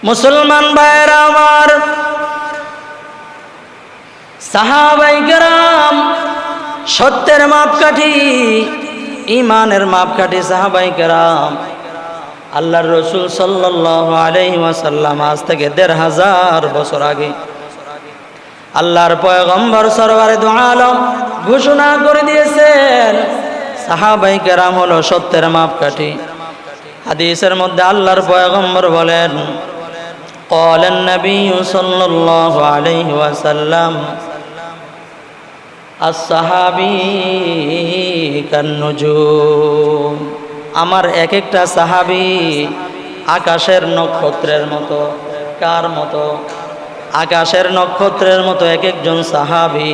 মুসলমান ভাইরা আমার, সাহাবায়ে কেরাম সত্যের মাপকাঠি, ঈমানের মাপকাঠি সাহাবায়ে কেরাম। আল্লাহর রাসূল সাল্লাল্লাহু আলাইহি ওয়াসাল্লাম আজ থেকে ১৫০০ বছর আগে আল্লাহর পয়গম্বর সরওয়ারে দু আলম ঘোষণা করে দিয়েছেন সাহাবায়ে কেরাম হলো সত্যের মাপকাঠি। হাদিসের মধ্যে আল্লাহর পয়গম্বর বলেন, ক্বালান নবী সাল্লাল্লাহু আলাইহি ওয়াসাল্লাম as-sahabi kan-nujum, আমার এক একটা সাহাবী আকাশের নক্ষত্রের মতো। কার মতো? আকাশের নক্ষত্রের মতো এক একজন সাহাবী।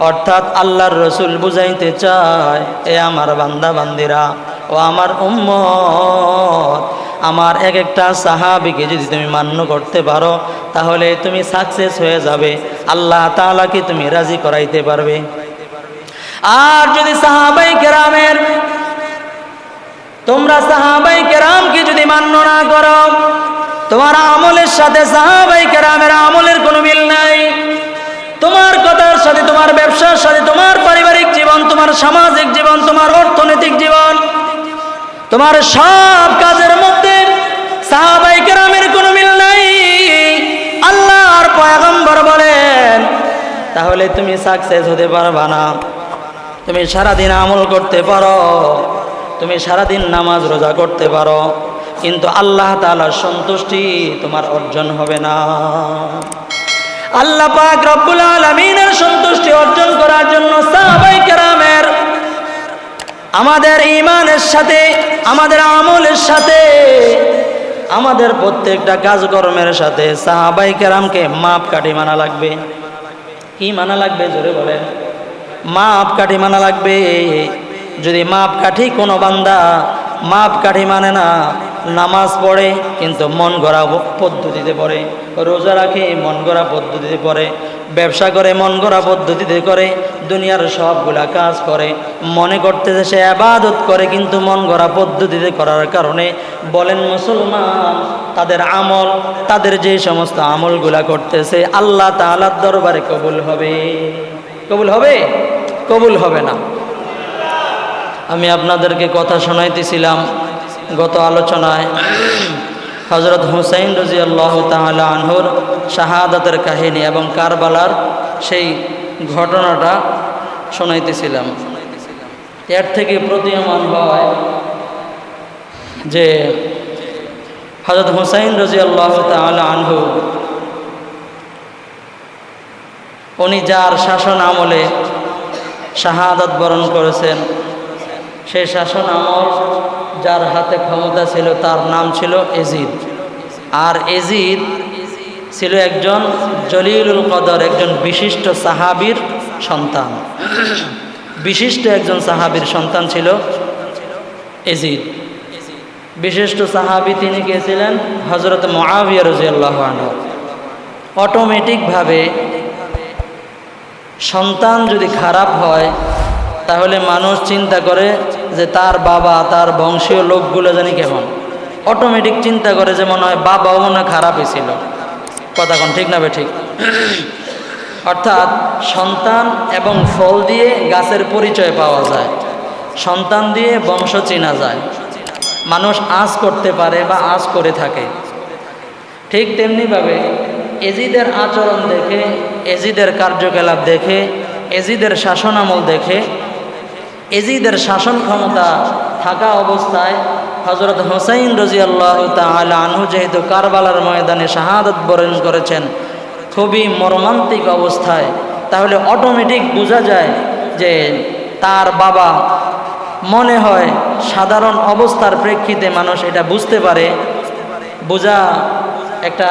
অর্থাৎ আল্লাহর রাসূল বুঝাইতে চায়, এ আমার বান্দা বান্দিরা ও আমার উম্মত, আমার এক একটা সাহাবীকে যদি তুমি মান্য করতে পারো তাহলে তুমি সাকসেস হয়ে যাবে, আল্লাহ তাআলাকে তুমি রাজি করাইতে পারবে। আর যদি সাহাবায়ে কেরামের, তোমরা সাহাবায়ে কেরামকে যদি মান্য না করো, তোমার আমলের সাথে সাহাবায়ে কেরামের আমলের কোনো মিল নাই, তোমার কথার সাথে, তোমার ব্যবসার সাথে, তোমার পারিবারিক জীবন, তোমার সামাজিক জীবন, তোমার অর্থনৈতিক জীবন, তোমার সব কাজের মধ্যে সাহাবায়ে কেরামের কোনো মিল নাই, আল্লাহর পয়গম্বর বলেন, তাহলে তুমি সাকসেস হতে পারবা না। তুমি সারাদিন আমল করতে পারো, তুমি সারাদিন নামাজ রোজা করতে পারো, কিন্তু আল্লাহ তাআলার সন্তুষ্টি তোমার অর্জন হবে না। আল্লাহ পাক রব্বুল আলামিনের সন্তুষ্টি অর্জন করার জন্য সাহাবায়ে কেরামের আমাদের ঈমানের সাথে, আমাদের আমলের সাথে, আমাদের প্রত্যেকটা কাজকর্মের সাথে সাহাবায়ে কেরামকে মাপকাঠি মানা লাগবে। কি মানা লাগবে? জোরে বলেন। মাপকাঠি মানা লাগবে। যদি মাপকাঠি কোনো বান্দা মাপকাঠি মানে না, নামাজ পড়ে কিন্তু মন গড়া পদ্ধতিতে পড়ে, রোজা রাখে মন গড়া পদ্ধতিতে পড়ে, ব্যবসা করে মন গড়া পদ্ধতিতে করে, দুনিয়ার সবগুলা কাজ করে, মনে করতেছে সে ইবাদত করে, কিন্তু মন গড়া পদ্ধতিতে করার কারণে বলেন মুসলমান, তাদের আমল, তাদের যে সমস্ত আমলগুলা করতেছে আল্লাহ তাআলার দরবারে কবুল হবে? কবুল হবে? কবুল হবে না। আমি আপনাদেরকে কথা শোনাইতেছিলাম গত আলোচনায়, হযরত হুসাইন রাদিয়াল্লাহু তাআলা আনহুর শাহাদাতের কাহিনী এবং কারবালার সেই ঘটনাটা শোনাইতেছিলাম। এর থেকে প্রতীয়মান হয় যে হযরত হুসাইন রাদিয়াল্লাহু তাআলা আনহু, উনি যার শাসন আমলে শাহাদাত বরণ করেছেন, সেই শাসন আমল যার হাতে ক্ষমতা ছিল তার নাম ছিল এজিদ। আর এজিদ ছিল একজন জলিলুল কদর, একজন বিশিষ্ট সাহাবীর সন্তান। বিশিষ্ট একজন সাহাবীর সন্তান ছিল এজিদ। বিশিষ্ট সাহাবী তিনি কে ছিলেন? হযরত মুআবিয়া রাদিয়াল্লাহু আনহু। অটোমেটিকভাবে সন্তান যদি খারাপ হয় তাহলে মানুষ চিন্তা করে যে তার বাবা, তার বংশীয় লোকগুলো জানি কেমন, অটোমেটিক চিন্তা করে যে মনে হয় বাবাও মনে হয় খারাপই ছিল। কথা কোন ঠিক না বে ঠিক? অর্থাৎ সন্তান এবং ফল দিয়ে গাছের পরিচয় পাওয়া যায়, সন্তান দিয়ে বংশ চেনা যায়, মানুষ আজ করতে পারে বা আজ করে থাকে। ঠিক তেমনিভাবে এজিদের আচরণ দেখে, এজিদের কার্যকলাপ দেখে, এজিদের শাসন আমল দেখে, এজিদের শাসন ক্ষমতা থাকা অবস্থায় হযরত হুসাইন রাদিয়াল্লাহু তাআলা আনহু যেহেতু কারবালার ময়দানে শাহাদাত বরণ করেছেন খুবই মর্মান্তিক অবস্থায়, তাহলে অটোমেটিক বোঝা যায় যে তার বাবা, মনে হয় সাধারণ অবস্থার প্রেক্ষিতে মানুষ এটা বুঝতে পারে, বোঝা একটা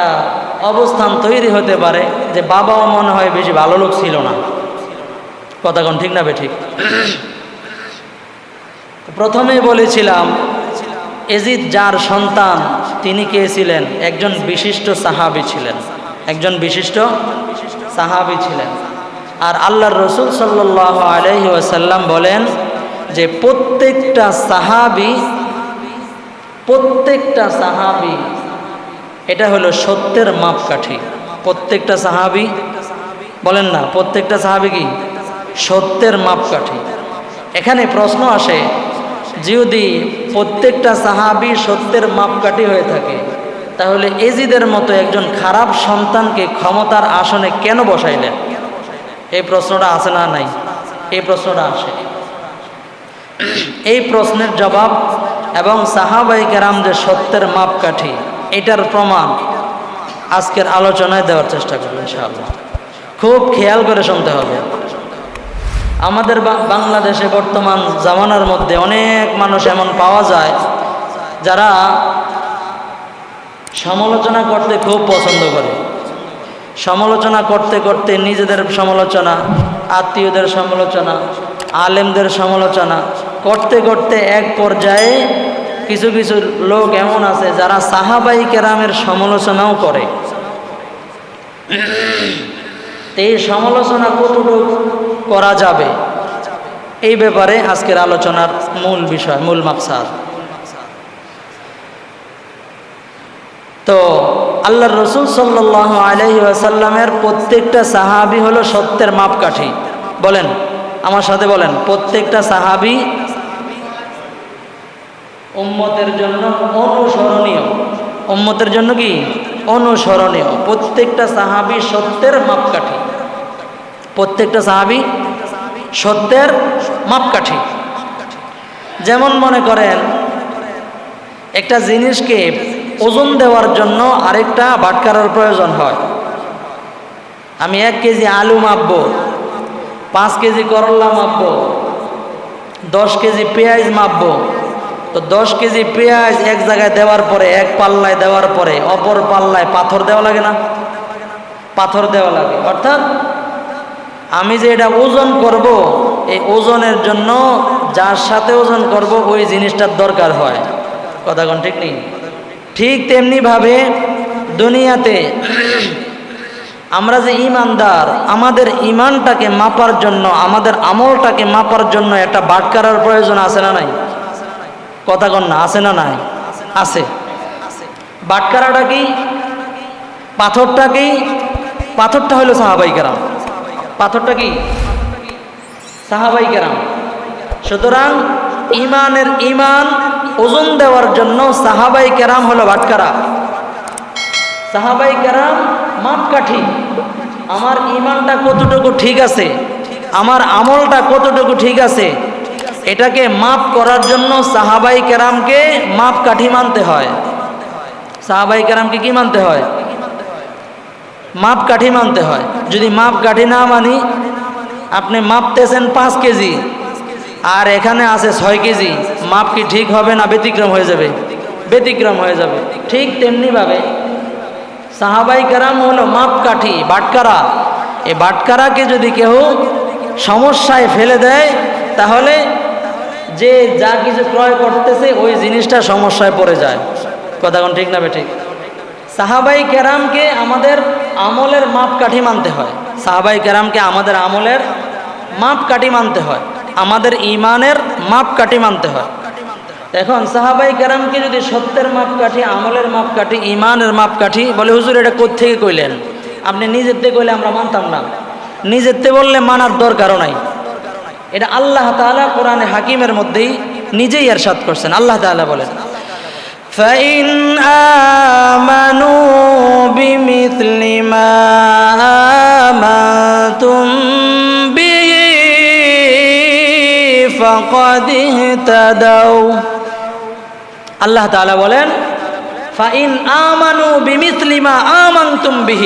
অবস্থান তৈরি হতে পারে যে বাবাও মনে হয় বেশি ভালো লোক ছিল না। কথা কোন ঠিক না বে ঠিক? প্রথমেই বলেছিলাম এজিদ যার সন্তান তিনি কে ছিলেন? একজন বিশিষ্ট সাহাবী ছিলেন, একজন বিশিষ্ট সাহাবী ছিলেন। আর আল্লাহর রাসূল সাল্লাল্লাহু আলাইহি ওয়াসাল্লাম বলেন যে প্রত্যেকটা সাহাবী এটা হলো সত্যের মাপকাঠি। প্রত্যেকটা সাহাবী, বলেন না, প্রত্যেকটা সাহাবী কি সত্যের মাপকাঠি? এখানে প্রশ্ন আসে, যদি প্রত্যেকটা সাহাবী সত্যের মাপকাঠি হয়ে থাকে, তাহলে এজিদের মতো একজন খারাপ সন্তানকে ক্ষমতার আসনে কেন বসাইলেন? এই প্রশ্নটা আসে না? নাই? এই প্রশ্নটা আসে। এই প্রশ্নের জবাব এবং সাহাবায়ে কেরাম যে সত্যের মাপকাঠি, এটার প্রমাণ আজকের আলোচনায় দেওয়ার চেষ্টা করব ইনশাআল্লাহ। খুব খেয়াল করে শুনতে হবে। আমাদের বাংলাদেশে বর্তমান জামানার মধ্যে অনেক মানুষ এমন পাওয়া যায় যারা সমালোচনা করতে খুব পছন্দ করে। সমালোচনা করতে করতে নিজেদের সমালোচনা, আত্মীয়দের সমালোচনা, আলেমদের সমালোচনা করতে করতে এক পর্যায়ে কিছু কিছু লোক এমন আছে যারা সাহাবায়ে কেরামের সমালোচনাও করে। এই সমালোচনা কতটুকু করা যাবে, এই ব্যাপারে আজকের আলোচনার মূল বিষয়, মূল মাকসাদ। তো আল্লাহর রাসূল সাল্লাল্লাহু আলাইহি ওয়াসাল্লামের প্রত্যেকটা সাহাবী হলো সত্যের মাপকাঠি। বলেন, আমার সাথে বলেন, প্রত্যেকটা সাহাবী উম্মতের জন্য অনুসরণীয়। উম্মতের জন্য কি অনুসরণীয়? প্রত্যেকটা সাহাবী সত্যের মাপকাঠি। প্রত্যেকটা সাহাবী সত্যের মাপকাঠি। যেমন মনে করেন, একটা জিনিসকে ওজন দেওয়ার জন্য আরেকটা বাটখারার প্রয়োজন হয়। আমি 1 কেজি আলু মাপবো, 5 কেজি করলা মাপবো, 10 কেজি পেঁয়াজ মাপবো। তো 10 কেজি পেঁয়াজ এক জায়গায় দেওয়ার পরে, এক পাল্লায় দেওয়ার পরে অপর পাল্লায় পাথর দেওয়া লাগে না? পাথর দেওয়া লাগে। অর্থাৎ আমি যে এটা ওজন করব, এই ওজনের জন্য যার সাথে ওজন করব ওই জিনিসটার দরকার হয়। কথা কোন ঠিক নেই? ঠিক তেমনিভাবে দুনিয়াতে আমরা যে ইমানদার, আমাদের ইমানটাকে মাপার জন্য, আমাদের আমলটাকে মাপার জন্য একটা বাটখারার প্রয়োজন আছে না নাই? কথা কন না, আছে না নাই? আছে। বাটখারাটা কি? পাথরটা কি? পাথরটা হলো সাহাবায়ে কেরাম। পাথরটা কি? সাহাবায়ে কেরাম। সুতরাং ইমান ওজন দেওয়ার জন্য সাহাবায়ে কেরাম হলো বাটখারা। সাহাবায়ে কেরাম মাপকাঠি। আমার ইমানটা কতটুকু ঠিক আছে, আমার আমলটা কতটুকু ঠিক আছে, এটাকে মাপ করার জন্য সাহাবায়ে কেরামকে মাপকাঠি মানতে হয়। সাহাবায়ে কেরামকে কি মানতে হয়? মাপকাঠি মানতে হয়। যদি মাপকাঠি না মানি, আপনি মাপতেছেন 5 কেজি আর এখানে আছে 6 কেজি, মাপ কি ঠিক হবে না ব্যতিক্রম হয়ে যাবে? ব্যতিক্রম হয়ে যাবে। ঠিক তেমনিভাবে সাহাবায়ে কেরাম হলো মাপকাঠি, বাটখারা। এই বাটখারাকে যদি কেউ সমস্যায় ফেলে দেয়, তাহলে যে যা কিছু ক্রয় করতেছে ওই জিনিসটা সমস্যায় পড়ে যায়। কথা কোন ঠিক না বেঠিক? সাহাবায়ে কেরামকে আমাদের আমলের মাপকাঠি মানতে হয়। সাহাবায়ে কেরামকে আমাদের আমলের মাপকাঠি মানতে হয়, আমাদের ইমানের মাপকাঠি মানতে হয়। এখন সাহাবায়ে কেরামকে যদি সত্যের মাপকাঠি, আমলের মাপকাঠি, ইমানের মাপকাঠি বলে, হুজুর এটা কোত্থেকে কইলেন? আপনি নিজের থেকে কইলে আমরা মানতাম না। নিজের থেকে বললে মানার দরকারও নাই। এটা আল্লাহ তাআলা কোরআনে হাকিমের মধ্যেই নিজেই ইরশাদ করছেন। আল্লাহ তাআলা বলেন, فَإِنْ آمَنُوا بِمِثْلِ مَا آمَنْتُمْ بِهِ فَقَدِ اهْتَدَوْا। আল্লাহ তাআলা বলেন, فَإِنْ آمَنُوا بِمِثْلِ مَا آمَنْتُمْ بِهِ,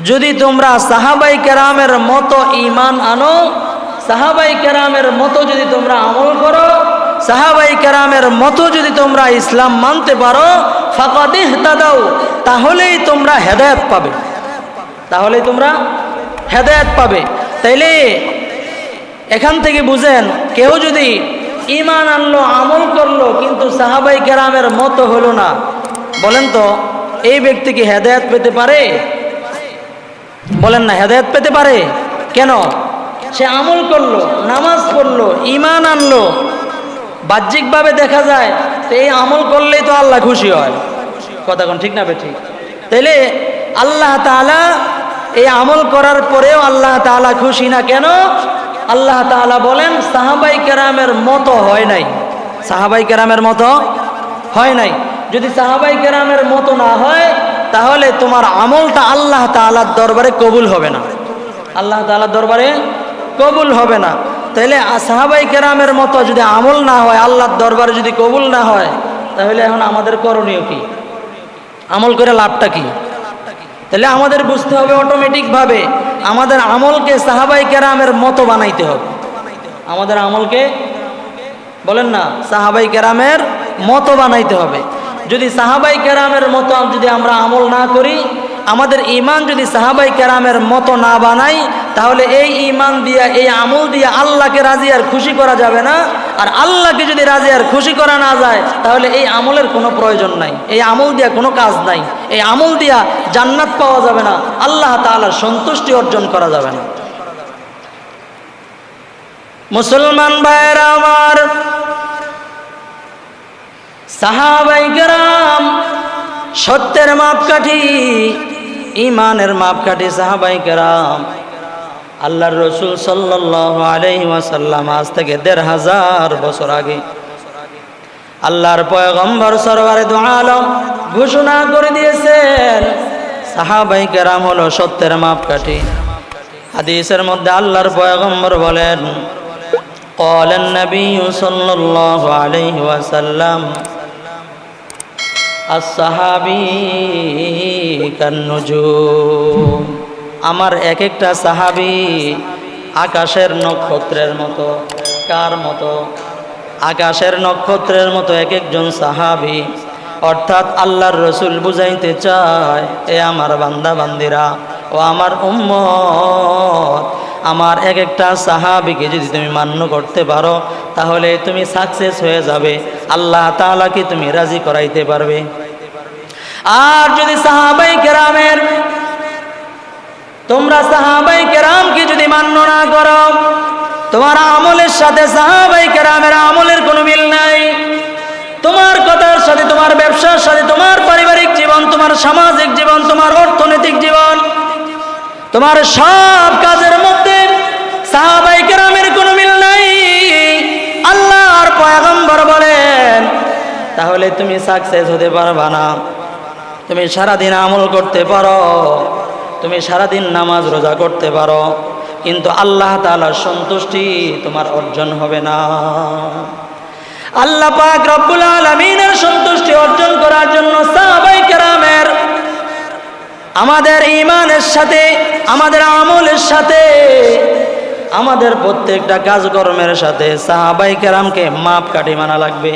যদি তোমরা সাহাবায়ে কেরামের মতো ঈমান আনো, সাহাবায়ে কেরামের মতো যদি তোমরা আমল করো, সাহাবায়ে কেরামের মতো যদি তোমরা ইসলাম মানতে পারো, ফাকাদ ইহতাদাও, তাহলেই তোমরা হেদায়েত পাবে। তাহলেই তোমরা হেদায়েত পাবে। তাইলে এখান থেকে বুঝেন, কেউ যদি ঈমান আনলো, আমল করলো, কিন্তু সাহাবায়ে কেরামের মতো হলো না, বলেন তো এই ব্যক্তি কি হেদায়েত পেতে পারে? বলেন না, হেদায়েত পেতে পারে? কেন? সে আমল করলো, নামাজ পড়লো, ঈমান আনলো, বাহ্যিকভাবে দেখা যায় তো এই আমল করলেই তো আল্লাহ খুশি হয়। কথা কোন ঠিক না ঠিক? তাইলে আল্লাহ তাআলা এই আমল করার পরেও আল্লাহ তাআলা খুশি না কেন? আল্লাহ তাআলা বলেন সাহাবাই কেরামের মতো হয় নাই, সাহাবাই কেরামের মতো হয় নাই। যদি সাহাবাই কেরামের মতো না হয় তাহলে তোমার আমলটা আল্লাহ তাআলার দরবারে কবুল হবে না, আল্লাহ তাআলার দরবারে কবুল হবে না। তাহলে সাহাবাই কেরামের মতো যদি আমল না হয়, আল্লাহর দরবারে যদি কবুল না হয়, তাহলে এখন আমাদের করণীয় কি? আমল করে লাভটা কি? তাহলে আমাদের বুঝতে হবে অটোমেটিকভাবে আমাদের আমলকে সাহাবাই কেরামের মতো বানাইতে হবে। আমাদের আমলকে বলেন না সাহাবাই কেরামের মতো বানাইতে হবে। যদি সাহাবাই কেরামের মতো যদি আমরা আমল না করি, আমাদের ঈমান যদি সাহাবাই কেরামের মতো না বানাই, তাহলে এই ঈমান দিয়া এই আমল দিয়া আল্লাহকে রাজি আর খুশি করা যাবে না। আর আল্লাহকে যদি রাজি আর খুশি করা না যায়, তাহলে এই আমলের কোনো প্রয়োজন নাই, এই আমল দিয়া কোনো কাজ নাই, এই আমল দিয়া জান্নাত পাওয়া যাবে না, আল্লাহ তাআলার সন্তুষ্টি অর্জন করা যাবে না। মুসলমান ভাইয়েরা আমার, সাহাবাই কেরাম সত্যের মাপকাঠি, ঈমানের মাপকাঠি সাহাবাই কেরাম। আল্লাহর রাসূল সাল্লাল্লাহু আলাইহি ওয়াসাল্লাম আজ থেকে ১৫০০ বছর আগে আল্লাহর পয়গম্বর সরওয়ারে দু আলম ঘোষণা করে দিয়েছেন সাহাবাই কেরাম হলো সত্যের মাপকাঠি। হাদিসের মধ্যে আল্লাহর পয়গম্বর বলেন, ক্বালান নবী সাল্লাল্লাহু আলাইহি ওয়াসাল্লাম as-sahabi kan-nujum, আমার এক একটা সাহাবী আকাশের নক্ষত্রের মতো। কার মতো? আকাশের নক্ষত্রের মতো এক একজন সাহাবী। অর্থাৎ আল্লাহর রাসূল বুঝাইতে চায়, এ আমার বান্দা বান্দিরা ও আমার উম্মত, আমার এক একটা সাহাবীকে যদি তুমি মান্য করতে পারো, তাহলে তুমি সাকসেস হয়ে যাবে, আল্লাহ তাআলাকে তুমি রাজি করাইতে পারবে। আর যদি সাহাবাই কেরামের তোমরা সাহাবাই কেরামকে যদি মান্য না করো, তোমার আমলের সাথে সাহাবাই কেরামের আমলের কোনো মিল নাই। তোমার কথার সাথে, তোমার ব্যবসার সাথে, তোমার পারিবারিক জীবন, তোমার সামাজিক জীবন, তোমার অর্থনৈতিক জীবন, তোমার সব কাজের মধ্যে সাহাবাই কেরামের কোনো মিল নাই, আল্লাহর পয়গম্বর বলেন, তাহলে তুমি সাকসেস হতে পারবা না। তুমি সারাদিন আমল করতে পারো, তুমি সারাদিন নামাজ রোজা করতে পারো, কিন্তু আল্লাহ তাআলার সন্তুষ্টি তোমার অর্জন হবে না। আল্লাহ পাক রব্বুল আলামিনের সন্তুষ্টি অর্জন করার জন্য সাহাবাই কেরামের আমাদের ঈমানের সাথে, আমাদের আমলের সাথে, আমাদের প্রত্যেকটা কাজকর্মের সাথে সাহাবাই কেরামকে মাপকাঠি মানা লাগবে।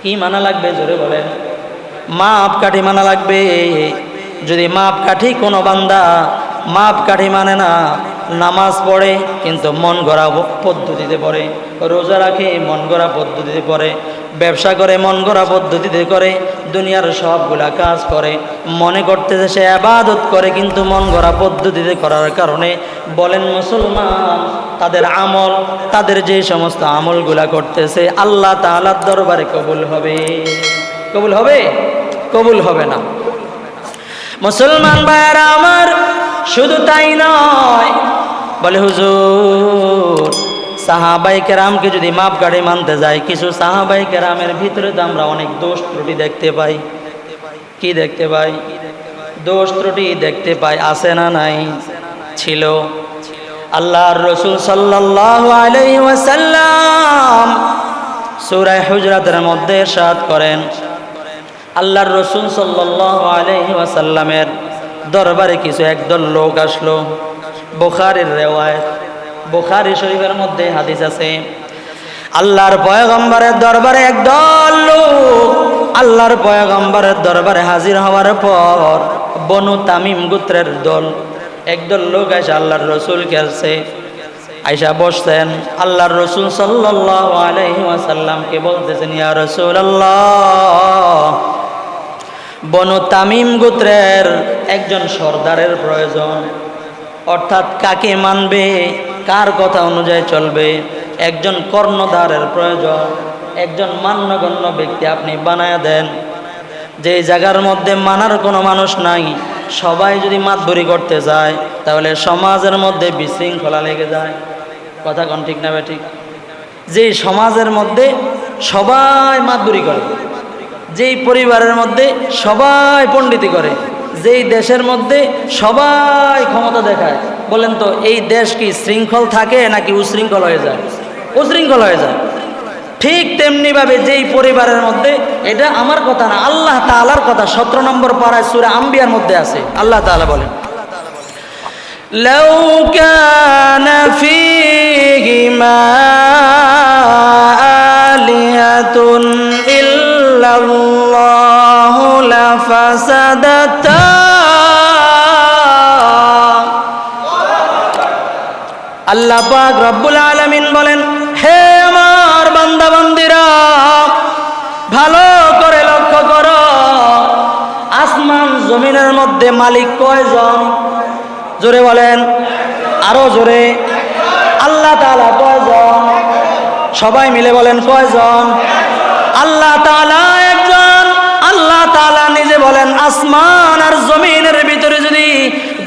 কি মানা লাগবে? জোরে বলেন। মাপকাঠি মানা লাগবে। যদি মাপকাঠি কোনো বান্দা মাপকাঠি মানে না, নামাজ পড়ে কিন্তু মন গড়া পদ্ধতিতে পড়ে, রোজা রাখে মন গড়া পদ্ধতিতে পড়ে, ব্যবসা করে মন গড়া পদ্ধতিতে করে, দুনিয়ার সবগুলা কাজ করে, মনে করতেছে সে ইবাদত করে, কিন্তু মন গড়া পদ্ধতিতে করার কারণে বলেন মুসলমান, তাদের আমল, তাদের যে সমস্ত আমলগুলা করতেছে আল্লাহ তাআলার দরবারে কবুল হবে? কবুল হবে? কবুল হবে না। মুসলমান ভাইয়েরা আমার, শুধু তাই নয়, বলে হুজুর সাহাবাই কেরামকে যদি মাপকাঠি মানতে যাই, কিছু সাহাবাই কেরামের ভিতরে তো আমরা অনেক দোষ ত্রুটি দেখতে পাই। কি দেখতে পাই? দোষ ত্রুটি দেখতে পাই। আছে না নাই? ছিল। আল্লাহর রাসূল সাল্লাল্লাহু আলাইহি ওয়াসাল্লাম সূরা হুজরাতের মধ্যে ইরশাদ করেন, আল্লাহর রাসূল সাল্লাল্লাহু আলাইহি ওয়াসাল্লামের দরবারে কিছু একদল লোক আসলো। বুখারীর রিওয়ায়াত, বুখারী শরীফের মধ্যে হাদিস আছে, আল্লাহর পয়গম্বরের দরবারে একদল লোক আল্লাহর পয়গম্বরের দরবারে হাজির হওয়ার পর বনু তামিম গোত্রের দল একদল লোক এসে আল্লাহর রাসূলকে কাছে আইসা বসছেন। আল্লাহর রাসূল সাল্লাল্লাহু আলাইহি ওয়াসাল্লামকে বলতেছেন, ইয়া রাসূলুল্লাহ, বনু তামিম গোত্রের একজন সর্দারের প্রয়োজন। অর্থাৎ কাকে মানবে, কার কথা অনুযায়ী চলবে, একজন কর্ণধারের প্রয়োজন, একজন মান্যগণ্য ব্যক্তি আপনি বানায়া দেন। যে জায়গার মধ্যে মানার কোনো মানুষ নাই, সবাই যদি মাতবরি করতে যায় তাহলে সমাজের মধ্যে বিশৃঙ্খলা লেগে যায়। কথা কোন ঠিক না ঠিক? যেই সমাজের মধ্যে সবাই মাতবরি করে, যেই পরিবারের মধ্যে সবাই পণ্ডিতি করে, যেই দেশের মধ্যে সবাই ক্ষমতা দেখায়, বলেন তো এই দেশ কি শৃঙ্খল থাকে নাকি উশৃঙ্খল হয়ে যায়? উশৃঙ্খল হয়ে যায়। ঠিক তেমনিভাবে যেই পরিবারের মধ্যে, এটা আমার কথা না, আল্লাহ তাআলার কথা, 17 নম্বর পারায় সূরা আম্বিয়ার মধ্যে আছে। আল্লাহ তাআলা বলেন, লাউ কানা ফীহিমা আলিহাতুন ইল্লাল্লাহু লাফাসাদাতা। আল্লাহ পাক রব্বুল আলামিন বলেন, হে আমার বান্দা বান্দিরা, ভালো করে লক্ষ্য করো, আসমান জমিনের মধ্যে মালিক কয়জন? জোরে বলেন, আরো জোরে। আল্লাহ তাআলা কয়জন? সবাই মিলে বলেন কয়জন? আল্লাহ তাআলা একজন। আল্লাহ তাআলা নিজে বলেন, আসমান আর জমিনের ভিতরে যদি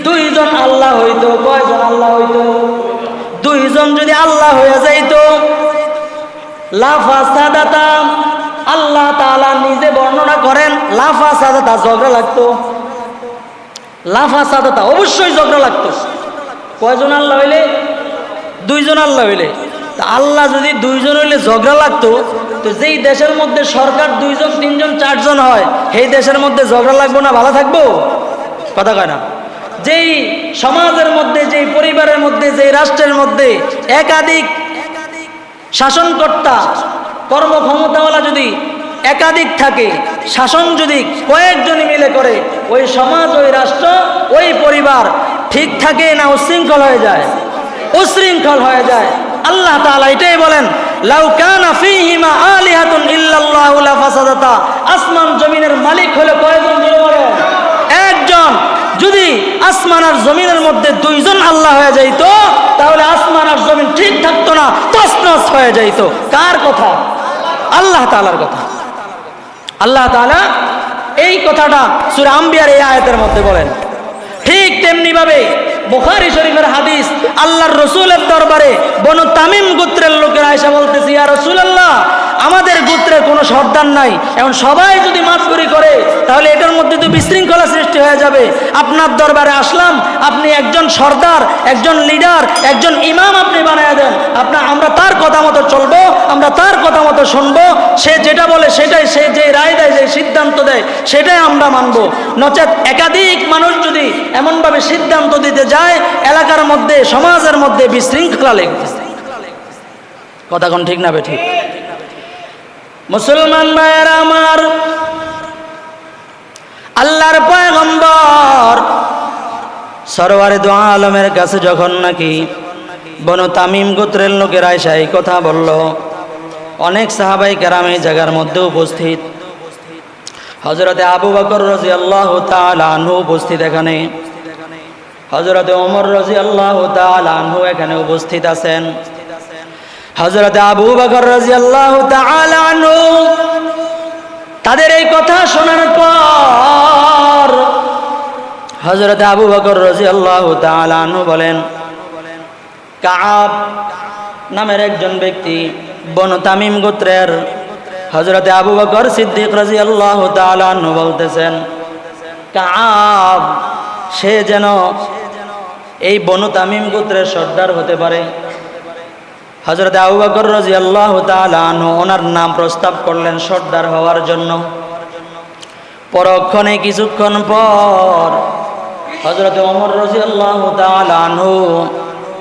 দুইজন আল্লাহ হইতো, কয়জন আল্লাহ হইতো? দুইজন যদি আল্লাহ হয়ে যাইতো, লাফাসাদাতা, আল্লাহ তাআলা নিজে বর্ণনা করেন, লাফাসাদাতা, ঝগড়া লাগতো। লাফাসাদাতা, অবশ্যই ঝগড়া লাগতো। কয়জন আল্লাহ হইলে? দুইজন আল্লাহ হইলে। তা আল্লাহ যদি দুইজন হইলে ঝগড়া লাগতো, তো যেই দেশের মধ্যে সরকার 2 জন 3 জন 4 জন হয়, সেই দেশের মধ্যে ঝগড়া লাগবো না, ভালো থাকবো? কথা কয় না। যেই সমাজের মধ্যে, যেই পরিবারের মধ্যে, যেই রাষ্ট্রের মধ্যে একাধিক শাসনকর্তা, কর্মক্ষমতাওয়ালা যদি একাধিক থাকে, শাসন যদি কয়েকজনই মিলে করে, ওই সমাজ, ওই রাষ্ট্র, ওই পরিবার ঠিক থাকে না উশৃঙ্খল হয়ে যায়? উশৃঙ্খল হয়ে যায়। আল্লাহ তাআলা এটাই বলেন, লাউ কানা ফীহিমা আলিহাতুন ইল্লাল্লাহু লাফাসাদাতা। আসমান জমিনের মালিক হলো কয়জন? জোরে বলেন, একজন। যদি আসমান আর জমিনের মধ্যে 2 জন আল্লাহ হয়ে যাইত, তাহলে আসমান আর জমিন ঠিক থাকতো না, তছনছ হয়ে যাইত। কার কথা? আল্লাহ তাআলার কথা। আল্লাহ তাআলা এই কথাটা সূরা আম্বিয়ার এই আয়াতের মধ্যে বলেন। ঠিক তেমনি ভাবে বুখারী শরীফের হাদিস, আল্লাহর রাসূলের দরবারে বনু তামিম গোত্রের লোকেরা এসে বলতেছে, ইয়া রাসূলুল্লাহ, আমাদের গোত্রের কোনো সর্দার নাই, এখন সবাই যদি মাতবরি করে তাহলে এটার মধ্যে তো বিশৃঙ্খলা সৃষ্টি হয়ে যাবে। আপনার দরবারে আসলাম, আপনি একজন সর্দার, একজন লিডার, একজন ইমাম আপনি বানায় দেন। আমরা তার কথা মতো চলবো, আমরা তার কথা মতো শুনবো, সে যেটা বলে সেটাই, সে যে রায় দেয়, যে সিদ্ধান্ত দেয়, সেটাই আমরা মানবো। নচেত একাধিক মানুষ যদি এমনভাবে সিদ্ধান্ত দিতে যায়, এলাকার মধ্যে, সমাজের মধ্যে বিশৃঙ্খলা লেগে যায়। কথা কোন ঠিক না বেঠিক? মুসলমান ভাইয়েরা আমার, আল্লাহর পয়গম্বর সরওয়ারে দু আলমের কাছে যখন নাকি বনু তামিম গোত্রের লোকেরা এসে এই কথা বলল, অনেক সাহাবাই কেরাম এই জায়গার মধ্যে উপস্থিত। হযরতে আবু বকর রাদিয়াল্লাহু তাআলা আনহু উপস্থিত এখানে, হযরতে ওমর রাদিয়াল্লাহু তাআলা আনহু এখানে উপস্থিত আছেন। হযরতে আবু বকর রাদিয়াল্লাহু তাআলা আনহু তাদের এই কথা শোনার পর হযরতে আবু বকর রাদিয়াল্লাহু তাআলা আনহু বলেন, কাব নামের একজন ব্যক্তি বনু তামিম গোত্রের, হযরতে আবু বকর সিদ্দিক রাদিয়াল্লাহু তাআলা আনহু বলতেছেন, কাব সে যেন এই বনু তামিম গোত্রের সর্দার হতে পারে। হযরতে আবু বকর রাদিয়াল্লাহু তাআলা আনহু ওনার নাম প্রস্তাব করলেন সর্দার হওয়ার জন্য। পরক্ষণে কিছুক্ষণ পর হযরতে ওমর রাদিয়াল্লাহু তাআলা আনহু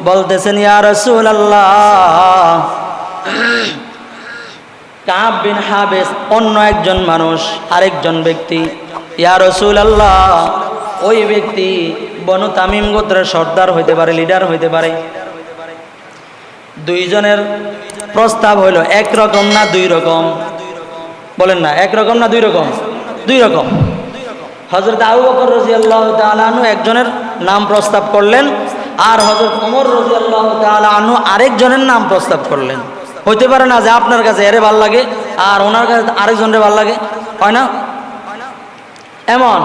বলতেছেন, ইয়া রাসূলুল্লাহ, কাব বিন হাবিস অন্য একজন মানুষ, আরেকজন ব্যক্তি, ইয়া রাসূলুল্লাহ, ওই ব্যক্তি বনু তামিম গোত্রের সর্দার হইতে পারে, লিডার হইতে পারে। দুইজনের প্রস্তাব হইল, একরকম না দুই রকম? বলেন না, একরকম না দুই রকম? দুই রকম। হযরত আবু বকর রাদিয়াল্লাহু তাআলা আনহু একজনের নাম প্রস্তাব করলেন, আর হযরত ওমর রাদিয়াল্লাহু তাআলা আনহু আরেকজনের নাম প্রস্তাব করলেন। হইতে পারে না যে আপনার কাছে এরে ভাল লাগে আর ওনার কাছে আরেকজনের ভাল লাগে, হয় না? এমন।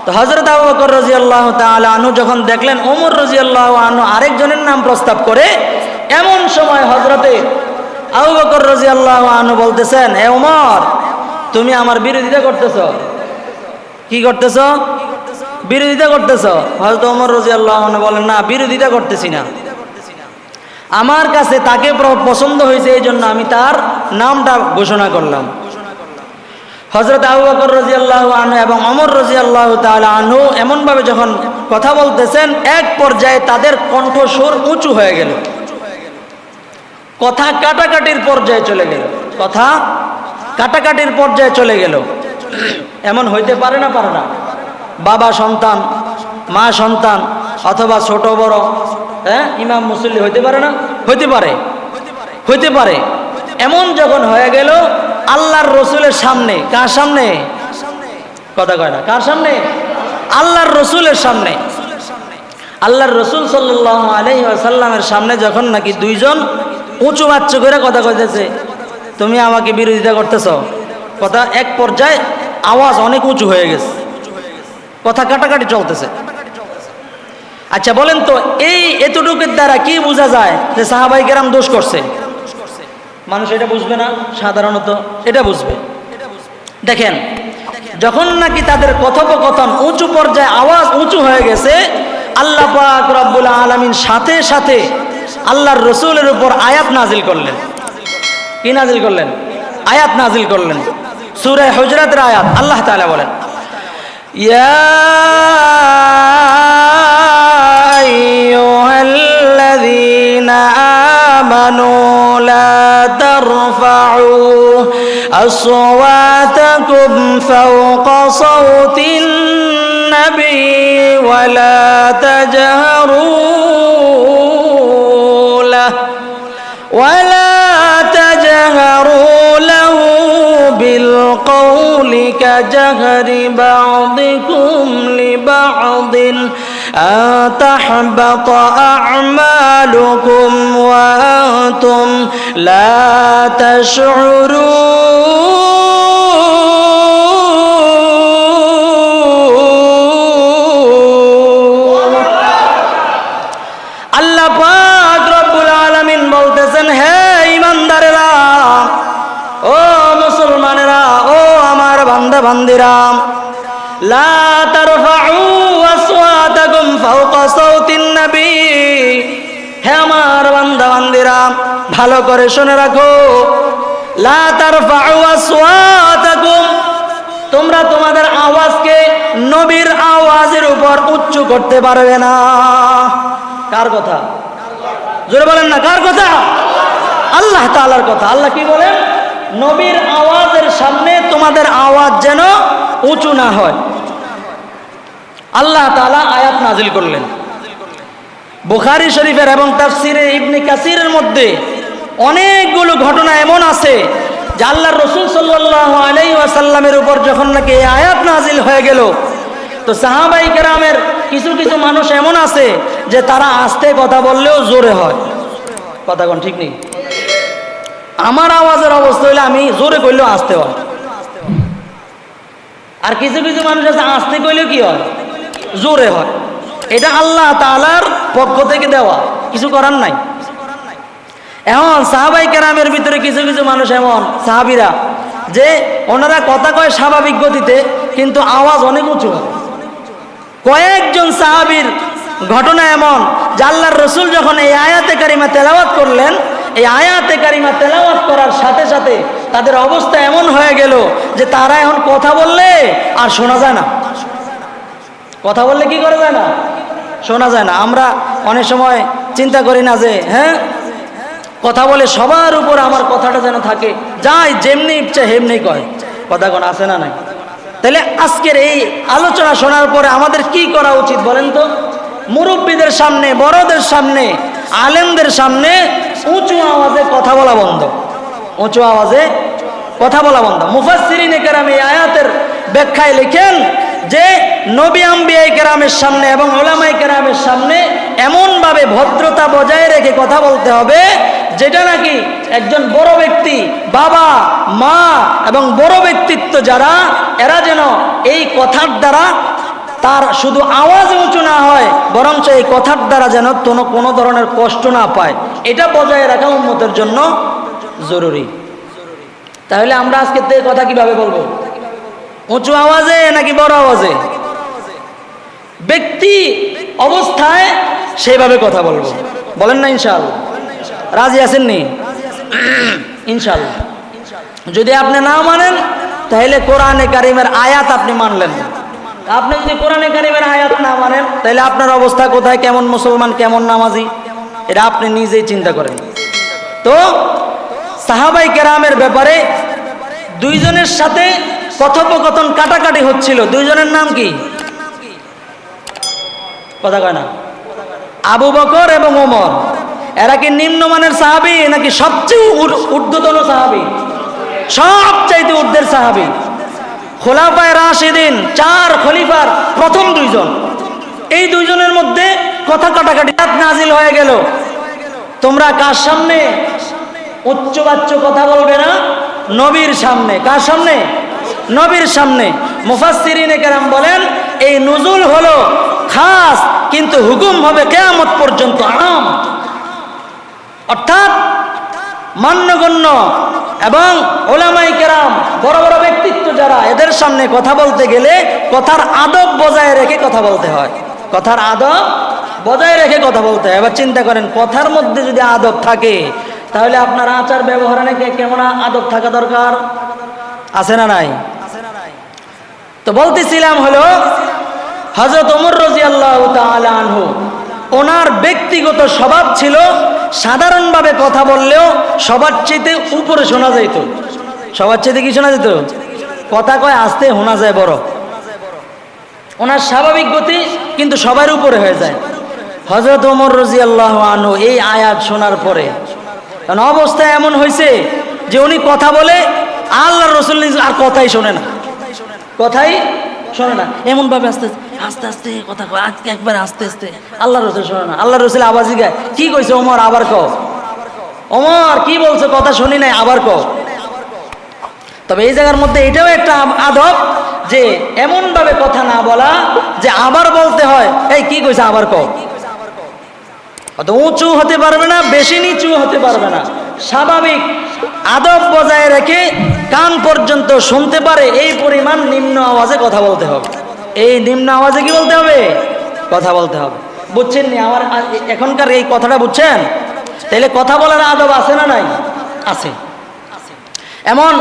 তো হযরত আবু বকর রাদিয়াল্লাহু তাআলা আনহু যখন দেখলেন ওমর রাদিয়াল্লাহু আনহু আরেকজনের নাম প্রস্তাব করে, এমন সময় হযরতে আবু বকর রাদিয়াল্লাহু আনহু বলতেছেন, হে ওমর, তুমি আমার বিরোধিতা করতেছো। কি করতেছো? বিরোধিতা করতেছো। হযরত ওমর রাদিয়াল্লাহু আনহু বলেন, না, বিরোধিতা করতেছি না, আমার কাছে তাকে পছন্দ হয়েছে, এই জন্য আমি তার নামটা ঘোষণা করলাম। হযরত আবু বকর রাদিয়াল্লাহু আনহু এবং ওমর রাদিয়াল্লাহু তাআলা আনহু এমনভাবে যখন কথা বলতেছেন, এক পর্যায়ে তাদের কণ্ঠস্বর উঁচু হয়ে গেল, কথা কাটাকাটির পর্যায়ে চলে গেল, কথা কাটাকাটির পর্যায়ে চলে গেল। এমন হইতে পারে না? পারে না? বাবা সন্তান, মা সন্তান, অথবা ছোট বড়, ইমাম মুসল্লি হইতে পারে না? হইতে পারে, হইতে পারে। এমন যখন হয়ে গেল আল্লাহর রসুলের সামনে, কার সামনে? কথা কয় না, কার সামনে? আল্লাহর রসুলের সামনে। আল্লাহর রসুল সাল্লাল্লাহু আলাইহি ওয়াসাল্লামের সামনে যখন নাকি দুইজন উঁচু বাচ্চা করে কথা কইতেছে, তুমি আমাকে বিরোধিতা করতেছ, কথা এক পর্যায়ে আওয়াজ অনেক উঁচু হয়ে গেছে, কথা কাটাকাটি চলতেছে। আচ্ছা বলেন তো, এই এতটুকুর দ্বারা কি বোঝা যায় যে সাহাবায়ে কেরাম দোষ করছে? মানুষ এটা বুঝবে না? সাধারণত এটা বুঝবে। দেখেন, যখন নাকি তাদের কথোপকথন উঁচু পর্যায়ে আওয়াজ উঁচু হয়ে গেছে, আল্লাহ পাক রব্বুল আলামিন সাথে সাথে আল্লাহর রসুলের উপর আয়াত নাজিল করলেন। কি নাজিল করলেন? আয়াত নাজিল করলেন, সূরা হুজরাতের আয়াত। আল্লাহ তাআলা বলেন, ইয়া আইয়ুহাল্লাযীনা আমানু লা তারফাউ আসওয়াতাকুম ফাওকা সাওতিন নবী ওয়া লা তাজহারু ولا تجهروا له بالقول كجهر بعضكم لبعض أن تحبط أعمالكم وأنتم لا تشعرون। আল্লাহ পাক রব্বুল আলামিন বলতেছেন, হে ঈমানদারেরা, ও মুসলমানেরা, ও আমার বান্দা বান্দিরা, লা তারফাউ আসওয়াতাকুম ফাওকা সাওতিন নবী, হে আমার বান্দা বান্দিরা, ভালো করে শুনে রাখো, লা তারফাউ আসওয়াতাকুম, তোমরা তোমাদের আওয়াজকে নবীর আওয়াজের উপর উচ্চ করতে পারবে না। কার কথা? জোরে বলেন না, কার কথা? আল্লাহ তাআলার কথা। আল্লাহ কি বলেন? নবীর আওয়াজের সামনে তোমাদের আওয়াজ যেন উঁচু না হয়। আল্লাহ তাআলা আয়াত নাজিল করলেন। বুখারী শরীফের এবং তাফসিরে ইবনে কাসিরের মধ্যে অনেকগুলো ঘটনা এমন আছে যে আল্লাহর রাসূল সাল্লাল্লাহু আলাইহি ওয়াসাল্লামের উপর যখন নাকি এই আয়াত নাজিল হয়ে গেল, তো সাহাবায়ে কেরামের কিছু কিছু মানুষ এমন আছে যে তারা আস্তে কথা বললেও জোরে হয়। কথা কোন ঠিক নেই? আমার আওয়াজের অবস্থা হইলে আমি জোরে কইলেও আস্তে হয়। আর কিছু কিছু মানুষ আছে আস্তে কইলেও কি হয়? জোরে হয়। এটা আল্লাহ তাআলার পক্ষ থেকে দেওয়া, কিছু করার নাই। এখন সাহাবায়ে কেরামের ভিতরে কিছু কিছু মানুষ এমন সাহাবীরা যে ওনারা কথা কয় স্বাভাবিক গতিতে, কিন্তু আওয়াজ অনেক উঁচু হয়। কয়েকজন সাহাবীর ঘটনা এমন যে আল্লাহর রসুল যখন এই আয়াতে কারিমা তেলাওয়াত করলেন, এই আয়াতে কারিমা তেলাওয়াত করার সাথে সাথে তাদের অবস্থা এমন হয়ে গেল যে তারা এখন কথা বললে আর শোনা যায় না। কথা বললে কি করা যায় না? শোনা যায় না। আমরা অনেক সময় চিন্তা করি না যে কথা বলে সবার উপর আমার কথাটা যেন থাকে, যাই যেমনি ইচ্ছা হেমনি কয়। কথা কোন আছে না নাই? তাহলে আজকের এই আলোচনা শোনার পরে আমাদের কি করা উচিত বলেন তো? মুরব্বীদের সামনে, বড়দের সামনে, আলেমদের সামনে উঁচু আওয়াজে কথা বলা বন্ধ। উঁচু আওয়াজে কথা বলা বন্ধ। মুফাসসিরিনে কেরাম এই আয়াতের ব্যাখ্যায় লিখেন যে নবী আম্বিয়া কেরামের সামনে এবং উলামায়ে কেরামের সামনে এমনভাবে ভদ্রতা বজায় রেখে কথা বলতে হবে যেটা নাকি একজন বড় ব্যক্তি, বাবা, মা এবং বড় ব্যক্তিত্ব যারা, এরা যেন এই কথার দ্বারা তার শুধু আওয়াজ উঁচু না হয়, বরঞ্চ এই কথার দ্বারা যেন কোনো ধরনের কষ্ট না পায়, এটা বজায় রাখা উম্মতের জন্য জরুরি। তাহলে আমরা আজকে কথা কিভাবে বলবো? উঁচু আওয়াজে নাকি বড় আওয়াজে? ব্যক্তি অবস্থায় সেইভাবে কথা বলবো, বলেন না ইনশাআল্লাহ? রাজি আছেন নি? ইনশাআল্লাহ। যদি আপনি না মানেন তাহলে কোরআনে কারিমের আয়াত আপনি মানলেন না। আপনি যদি কোরআনে কারিমের আয়াত না মানেন তাহলে আপনার অবস্থা কোথায়, কেমন মুসলমান, কেমন নামাজি, এটা আপনি নিজেই চিন্তা করেন। তো সাহাবাই কেরামের ব্যাপারে দুইজনের সাথে কথোপকথন কাটাকাটি হচ্ছিল। দুইজনের নাম কি? কথা কয় না? আবু বকর এবং ওমর। এরা কি নিম্নমানের সাহাবী নাকি সবচেয়ে ঊর্ধ্বতন সাহাবী? সবচাইতে ঊর্ধ্বের সাহাবী। খোলাফায়ে রাশিদিন, 4 খলিফার প্রথম দুইজন। এই দুইজনের মধ্যে কথা কাটাকাটি নাজিল হয়ে গেল, তোমরা কার সামনে উচ্চবাচ্য কথা বলবে না? নবীর সামনে। কার সামনে? নবীর সামনে। মুফাসসিরিনে কেরাম বলেন এই নুজুল হলো খাস, কিন্তু হুকুম হবে কিয়ামত পর্যন্ত আম। অর্থাৎ মান্যগণ্য এবং ওলামায়ে কেরাম, বড় বড় ব্যক্তিত্ব যারা, এদের সামনে কথা বলতে গেলে কথার আদব বজায় রেখে কথা বলতে হয়। কথার আদব বজায় রেখে কথা বলতে হয়। এবার চিন্তা করেন, কথার মধ্যে যদি আদব থাকে তাহলে আপনার আচার ব্যবহারে নাকি কেমন আদব থাকা দরকার, আছে না নাই? তো বলতেছিলাম হলো হযরত ওমর রাদিয়াল্লাহু তাআলা আনহু, ওনার ব্যক্তিগত স্বভাব ছিল সাধারণভাবে কথা বললেও সবার চাইতে উপরে শোনা যেত। সবার চাইতে কি শোনা যেত? কথা কয় আস্তে, শোনা যায় বড়। ওনার স্বাভাবিক গতি কিন্তু সবার উপরে হয়ে যায়। হযরত ওমর রাদিয়াল্লাহু আনহু এই আয়াত শোনার পরে, কারণ অবস্থা এমন হয়েছে যে উনি কথা বলে আল্লাহর রাসূল আর কথাই শোনে না, কথাই শোনে না। এমন ভাবে আস্তে আস্তে আস্তে কথা কয়, আজকে একবার আস্তে আস্তে। আল্লাহর রাসূল শোনে না। আল্লাহর রাসূল আওয়াজই গায়, কি কইছে ওমর, আবার কও। ওমর কি বলছো, কথা শুনি নাই, আবার কও। তবে এই জায়গার মধ্যে এটাও একটা আদব যে এমন ভাবে কথা না বলা যে আবার বলতে হয়, এই কি কইছে, আবার কও। অত উঁচু হতে পারবে না, বেশি নিচু হতে পারবে না। স্বাভাবিক আদব বজায় রেখে কান পর্যন্ত শুনতে পারে এই পরিমাণ নিম্ন আওয়াজে কথা বলতে হবে। এই নিম্ন আওয়াজে কি বলতে হবে? কথা বলতে হবে। বুঝছেন নি আমার এখনকার এই কথাটা? বুঝছেন? তাহলে কথা বলার আদব আছে না নাই? আছে। এমন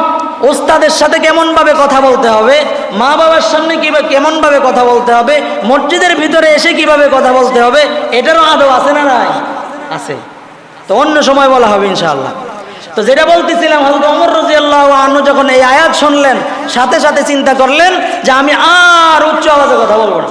ওস্তাদের সাথে কেমন ভাবে কথা বলতে হবে, মা বাবার সামনে কেমন ভাবে কথা বলতে হবে, মসজিদের ভিতরে এসে কিভাবে কথা বলতে হবে, এটারও আদব আছে না নাই? আছে। তো অন্য সময় বলা হবে ইনশাআল্লাহ। তো যেটা বলতেছিলাম, হযরত ওমর রাদিয়াল্লাহু আনহু যখন এই আয়াত শুনলেন সাথে সাথে চিন্তা করলেন যে আমি আর উচ্চ আওয়াজে কথা বলবো না।